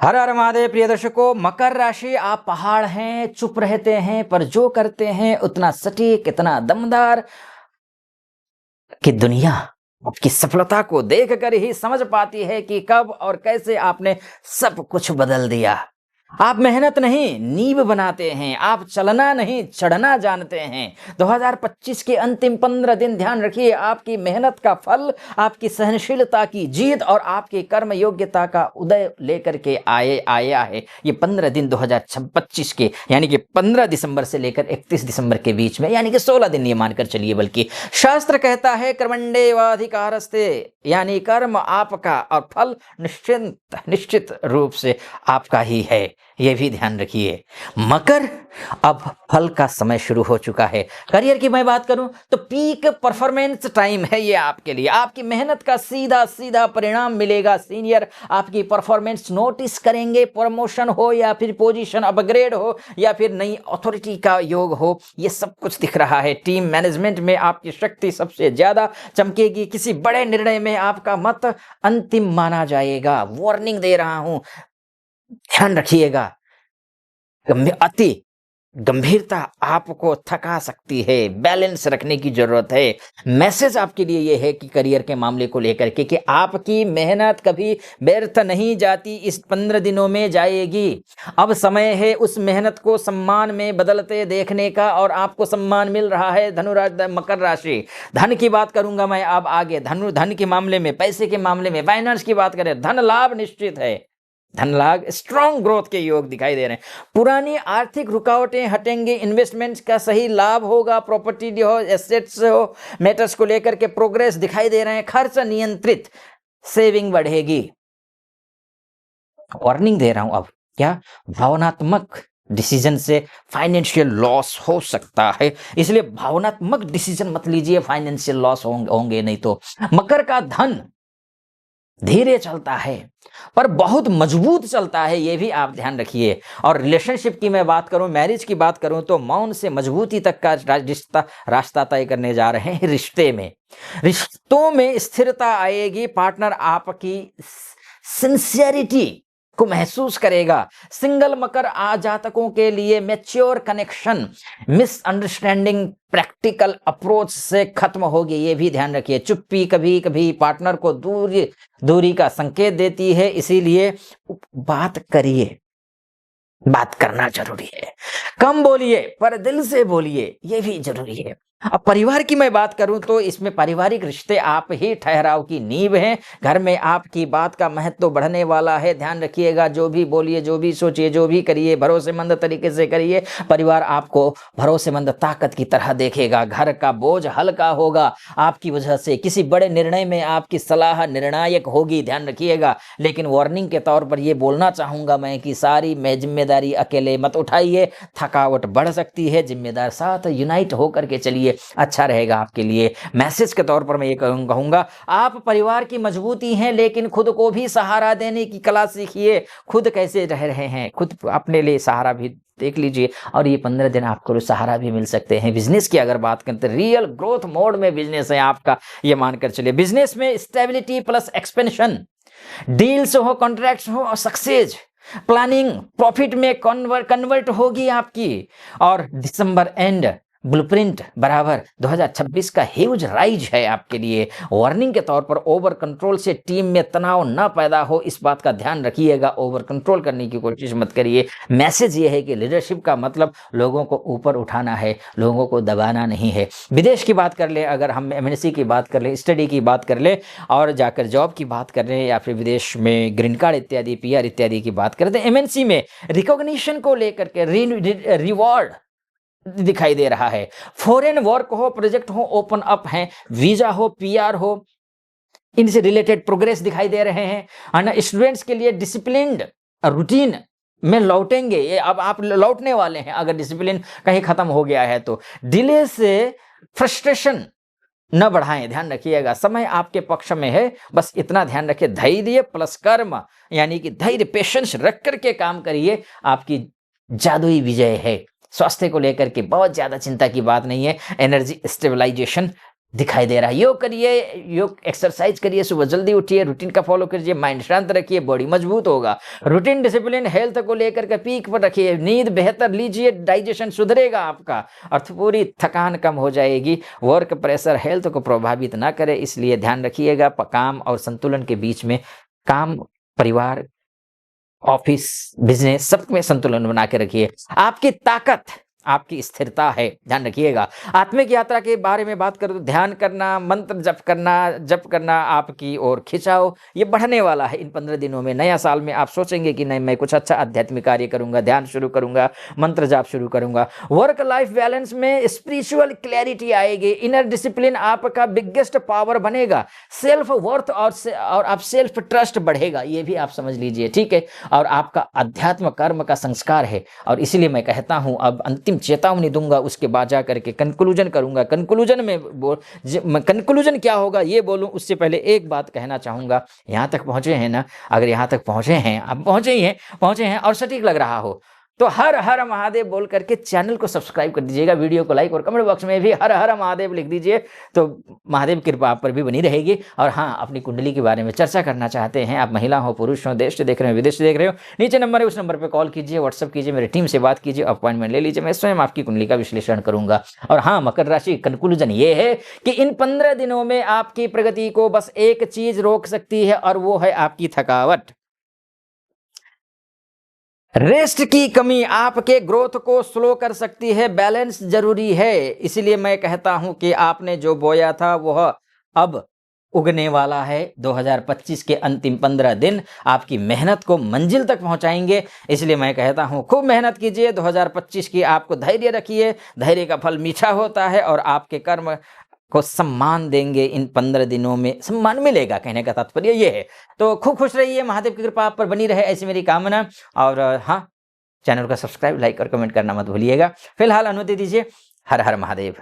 हर हर महादेव प्रिय दर्शकों, मकर राशि आप पहाड़ हैं, चुप रहते हैं पर जो करते हैं उतना सटीक, इतना दमदार कि दुनिया आपकी सफलता को देखकर ही समझ पाती है कि कब और कैसे आपने सब कुछ बदल दिया। आप मेहनत नहीं नींव बनाते हैं, आप चलना नहीं चढ़ना जानते हैं। 2025 के अंतिम 15 दिन ध्यान रखिए, आपकी मेहनत का फल, आपकी सहनशीलता की जीत और आपकी कर्म योग्यता का उदय लेकर के आया है। ये 15 दिन 2025 के, यानी कि 15 दिसंबर से लेकर 31 दिसंबर के बीच में, यानी कि 16 दिन ये मानकर चलिए। बल्कि शास्त्र कहता है कर्मण्येवाधिकारस्ते, यानी कर्म आपका और फल निश्चित रूप से आपका ही है। ये भी ध्यान रखिए। मकर, अब फल का समय शुरू हो चुका है। करियर की मैं बात करूं तो पीक परफॉर्मेंस टाइम है ये आपके लिए। आपकी मेहनत का सीधा सीधा परिणाम मिलेगा। सीनियर आपकी परफॉर्मेंस नोटिस करेंगे, प्रमोशन हो या फिर पोजीशन अपग्रेड हो या फिर नई अथॉरिटी का योग हो, ये सब कुछ दिख रहा है। टीम मैनेजमेंट में आपकी शक्ति सबसे ज्यादा चमकेगी। किसी बड़े निर्णय में आपका मत अंतिम माना जाएगा। वार्निंग दे रहा हूं, ध्यान रखिएगा। अति गंभीरता आपको थका सकती है, बैलेंस रखने की जरूरत है। मैसेज आपके लिए यह है कि करियर के मामले को लेकर के कि आपकी मेहनत कभी व्यर्थ नहीं जाती, इस 15 दिनों में जाएगी। अब समय है उस मेहनत को सम्मान में बदलते देखने का और आपको सम्मान मिल रहा है। मकर राशि, धन की बात करूंगा मैं अब आगे। धन के मामले में, पैसे के मामले में, फाइनेंस की बात करें, धन लाभ निश्चित है। धन लाभ, स्ट्रॉन्ग ग्रोथ के योग दिखाई दे रहे हैं। पुरानी आर्थिक रुकावटें हटेंगे, इन्वेस्टमेंट्स का सही लाभ होगा, प्रॉपर्टी हो, एसेट्स हो, मैटर्स को लेकर के प्रोग्रेस दिखाई दे रहे हैं। खर्च नियंत्रित, सेविंग बढ़ेगी। वार्निंग दे रहा हूं अब, क्या भावनात्मक डिसीजन से फाइनेंशियल लॉस हो सकता है, इसलिए भावनात्मक डिसीजन मत लीजिए, फाइनेंशियल लॉस होंगे नहीं तो। मकर का धन धीरे चलता है पर बहुत मजबूत चलता है, ये भी आप ध्यान रखिए। और रिलेशनशिप की मैं बात करूं, मैरिज की बात करूं तो मौन से मजबूती तक का रास्ता तय करने जा रहे हैं। रिश्तों में स्थिरता आएगी। पार्टनर आपकी सिंसियरिटी को महसूस करेगा। सिंगल मकर जातकों के लिए mature connection, misunderstanding practical approach से खत्म होगी, ये भी ध्यान रखिए। चुप्पी कभी कभी पार्टनर को दूरी का संकेत देती है, इसीलिए बात करिए। बात करना जरूरी है। कम बोलिए पर दिल से बोलिए, ये भी जरूरी है। अब परिवार की मैं बात करूं तो इसमें पारिवारिक रिश्ते आप ही ठहराव की नींव हैं। घर में आपकी बात का महत्व बढ़ने वाला है। ध्यान रखिएगा, जो भी बोलिए, जो भी सोचिए, जो भी करिए, भरोसेमंद तरीके से करिए। परिवार आपको भरोसेमंद ताकत की तरह देखेगा। घर का बोझ हल्का होगा आपकी वजह से। किसी बड़े निर्णय में आपकी सलाह निर्णायक होगी, ध्यान रखिएगा। लेकिन वार्निंग के तौर पर यह बोलना चाहूंगा मैं कि सारी जिम्मेदारी अकेले मत उठाइए, थकावट बढ़ सकती है। जिम्मेदार साथ यूनाइट होकर के चलिए, अच्छा रहेगा आपके लिए। मैसेज के तौर पर मैं ये कहूंगा, आप परिवार की मजबूती हैं, लेकिन खुद को भी सहारा देने की कला सीखिए। खुद कैसे रह रहे हैं, खुद अपने लिए सहारा भी देख लीजिए। और ये 15 दिन आपको सहारा भी मिल सकते हैं। बिजनेस की अगर बात करें तो रियल ग्रोथ मोड में बिजनेस है आपका, ये मानकर चलिए। बिजनेस में स्टेबिलिटी प्लस एक्सपेंशन, डील्स हो, कॉन्ट्रैक्ट्स हो और सक्सेस, प्लानिंग प्रॉफिट में कन्वर्ट होगी आपकी। और दिसंबर एंड ब्लूप्रिंट बराबर 2026 का ह्यूज राइज है आपके लिए। वार्निंग के तौर पर ओवर कंट्रोल से टीम में तनाव ना पैदा हो, इस बात का ध्यान रखिएगा। ओवर कंट्रोल करने की कोशिश मत करिए। मैसेज ये है कि लीडरशिप का मतलब लोगों को ऊपर उठाना है, लोगों को दबाना नहीं है। विदेश की बात कर ले, अगर हम एमएनसी की बात कर ले, स्टडी की बात कर ले और जाकर जॉब की बात कर ले, या फिर विदेश में ग्रीन कार्ड इत्यादि, पीआर इत्यादि की बात करते हैं, एमएनसी में रिकॉग्निशन को लेकर के रिवॉर्ड दिखाई दे रहा है। फॉरेन वर्क हो, प्रोजेक्ट हो, ओपन अप हैं, वीजा हो, पीआर हो, इनसे रिलेटेड प्रोग्रेस दिखाई दे रहे हैं। स्टूडेंट्स के लिए डिसिप्लिन्ड रूटीन में लौटेंगे, ये अब आप लौटने वाले हैं। अगर डिसिप्लिन कहीं खत्म हो गया है तो डिले से फ्रस्ट्रेशन न बढ़ाएं, ध्यान रखिएगा। समय आपके पक्ष में है, बस इतना ध्यान रखिए। धैर्य प्लस कर्म, यानी कि धैर्य पेशेंस रख करके काम करिए, आपकी जादुई विजय है। स्वास्थ्य को लेकर के बहुत ज्यादा चिंता की बात नहीं है। एनर्जी स्टेबलाइजेशन दिखाई दे रहा है। योग करिए, योग एक्सरसाइज करिए, सुबह जल्दी उठिए, रूटीन का फॉलो कीजिए, माइंड शांत रखिए, बॉडी मजबूत होगा। रूटीन, डिसिप्लिन, हेल्थ को लेकर के पीक पर रखिए, नींद बेहतर लीजिए, डाइजेशन सुधरेगा आपका और पूरी थकान कम हो जाएगी। वर्क प्रेशर हेल्थ को प्रभावित ना करे, इसलिए ध्यान रखिएगा। काम और संतुलन के बीच में, काम, परिवार, ऑफिस, बिजनेस, सब में संतुलन बना के रखिए। आपकी ताकत आपकी स्थिरता है, ध्यान रखिएगा। आत्मिक यात्रा के बारे में बात करूं तो ध्यान करना, मंत्र जप करना आपकी ओर खिंचाओ, ये बढ़ने वाला है इन 15 दिनों में। नया साल में आप सोचेंगे कि नहीं, मैं कुछ अच्छा आध्यात्मिक कार्य करूंगा, ध्यान शुरू करूंगा, मंत्र जाप शुरू करूंगा। वर्क लाइफ बैलेंस में स्पिरिचुअल क्लैरिटी आएगी, इनर डिसिप्लिन आपका बिगेस्ट पावर बनेगा, सेल्फ वर्थ और आप सेल्फ ट्रस्ट बढ़ेगा, ये भी आप समझ लीजिए, ठीक है। और आपका अध्यात्म कर्म का संस्कार है, और इसीलिए मैं कहता हूं, अब अंतिम चेतावनी दूंगा, उसके बाद जा करके कंक्लूजन करूंगा। कंक्लूजन क्या होगा ये बोलूं उससे पहले एक बात कहना चाहूंगा। यहां तक पहुंचे हैं ना, अगर यहां तक पहुंचे हैं, अब पहुंचे हैं और सटीक लग रहा हो, तो हर हर महादेव बोल करके चैनल को सब्सक्राइब कर दीजिएगा, वीडियो को लाइक, और कमेंट बॉक्स में भी हर हर महादेव लिख दीजिए, तो महादेव की कृपा आप पर भी बनी रहेगी। और हाँ, अपनी कुंडली के बारे में चर्चा करना चाहते हैं, आप महिला हो, पुरुष हो, देश से देख रहे हो, विदेश से देख रहे हो, नीचे नंबर है, उस नंबर पर कॉल कीजिए, व्हाट्सअप कीजिए, मेरी टीम से बात कीजिए, अपॉइंटमेंट ले लीजिए, मैं स्वयं आपकी कुंडली का विश्लेषण करूंगा। और हाँ, मकर राशि, कंक्लूजन ये है कि इन 15 दिनों में आपकी प्रगति को बस एक चीज रोक सकती है, और वो है आपकी थकावट। रेस्ट की कमी आपके ग्रोथ को स्लो कर सकती है, बैलेंस जरूरी है। इसलिए मैं कहता हूं कि आपने जो बोया था वह अब उगने वाला है। 2025 के अंतिम 15 दिन आपकी मेहनत को मंजिल तक पहुंचाएंगे, इसलिए मैं कहता हूं खूब मेहनत कीजिए। 2025 की आपको धैर्य रखिए, धैर्य का फल मीठा होता है, और आपके कर्म को सम्मान देंगे। इन 15 दिनों में सम्मान मिलेगा, कहने का तात्पर्य ये है। तो खूब खुश रहिए, महादेव की कृपा आप पर बनी रहे, ऐसी मेरी कामना। और हाँ, चैनल को सब्सक्राइब, लाइक और कमेंट करना मत भूलिएगा। फिलहाल अनुमति दीजिए, हर हर महादेव।